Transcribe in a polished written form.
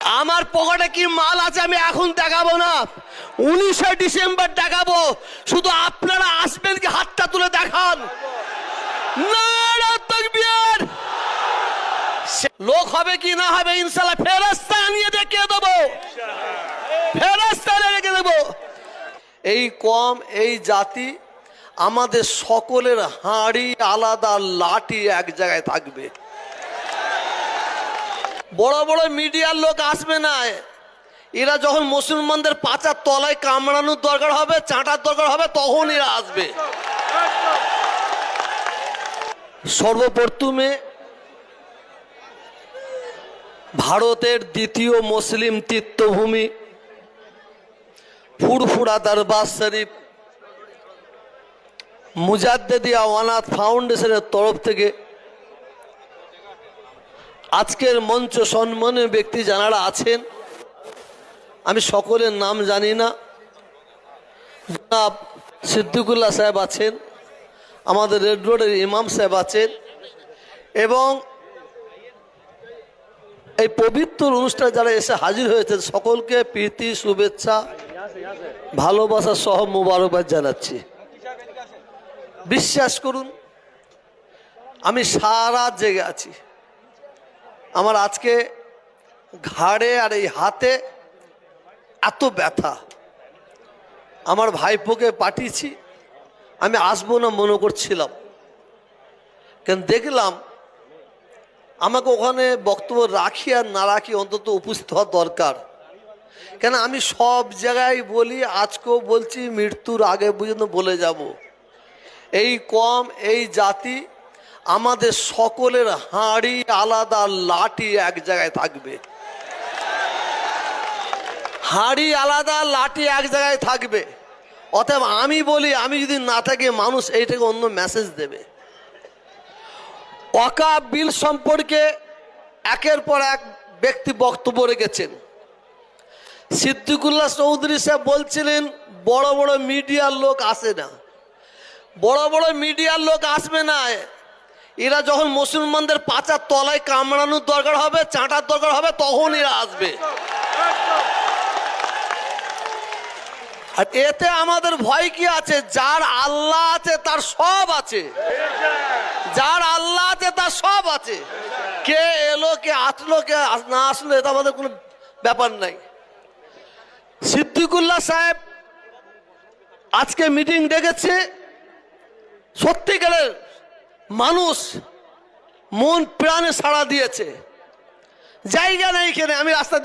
আমার পকেটে কি মাল আছে আমি এখন দেখাবো না, 19শে ডিসেম্বর দেখাবো। শুধু আপনারা আসবেন কি হাতটা তুলে দেখান। নারে তাকবীর। লোক হবে কি না হবে ইনশাআল্লাহ ফেরেশতা নিয়ে দেখিয়ে দেবো, ফেরেশতা রেখে দেবো। এই কম এই জাতি আমাদের সকলের হাঁড়ি আলাদা, লাঠি এক জায়গায় থাকবে। বড় বড় মিডিয়ার লোক আসবে না, এরা যখন মুসলমানদের পাচার তলায় কামড়ানোর দরকার হবে, চাটার দরকার হবে, তখন এরা আসবে। সর্বপ্রথমে ভারতের দ্বিতীয় মুসলিম তীর্থভূমি ফুরফুরা দরবার শরীফ মুজাদ্দেদিয়া ওয়ানাথ ফাউন্ডেশনের তরফ থেকে আজকের মঞ্চ সম্মানীয় ব্যক্তি যারা আছেন, আমি সকলের নাম জানি না, জনাব সিদ্দিকুল্লাহ সাহেব আছেন, আমাদের রেড রোডের ইমাম সাহেব আছেন, এবং এই পবিত্র অনুষ্ঠানে যারা এসে হাজির হয়েছেন সকলকে প্রীতি শুভেচ্ছা ভালোবাসা সহ মোবারকবাদ জানাচ্ছি। বিশ্বাস করুন আমি সারা জেগে আছি। আমার আজকে ঘাড়ে আর এই হাতে এত ব্যথা, আমার ভাইপোকে পাঠিয়েছি, আমি আসবো না মনে করছিলাম, কেন দেখলাম আমাকে ওখানে বক্তব্য রাখি আর না রাখি অন্তত উপস্থিত হওয়া দরকার। কেন আমি সব জায়গায় বলি, আজকেও বলছি, মৃত্যুর আগে পর্যন্ত বলে যাব, এই কম এই জাতি আমাদের সকলের হাঁড়ি আলাদা, লাঠি এক জায়গায় থাকবে। হাঁড়ি আলাদা, লাঠি এক জায়গায় থাকবে। অতএব আমি বলি, আমি যদি না থাকি মানুষ এইটাকে অন্য মেসেজ দেবে। ওয়াকফ বিল সম্পর্কে একের পর এক ব্যক্তি বক্তব্য রেখেছেন। সিদ্দিকুল্লাহ চৌধুরী সাহেব বলছিলেন বড় বড় মিডিয়ার লোক আসে না, বড় বড় মিডিয়ার লোক আসবে না, এরা যখন মুসলমানদের পাচার তলায় কামড়ানোর দরকার হবে, চাটার দরকার হবে, তখন এরা আসবে। আর এতে আমাদের ভয় কি আছে? যার আল্লাহ আছে তার সব আছে, যার আল্লাহ আছে তার সব আছে। কে এলো কে আসলো কে না আসলো এটা আমাদের কোনো ব্যাপার নাই। সিদ্দিকুল্লাহ সাহেব আজকে মিটিং ডেকেছে, সত্যিকারের মানুষ মন প্রাণে সাড়া দিয়েছে। জায়গা নেই এখানে, আমি রাস্তা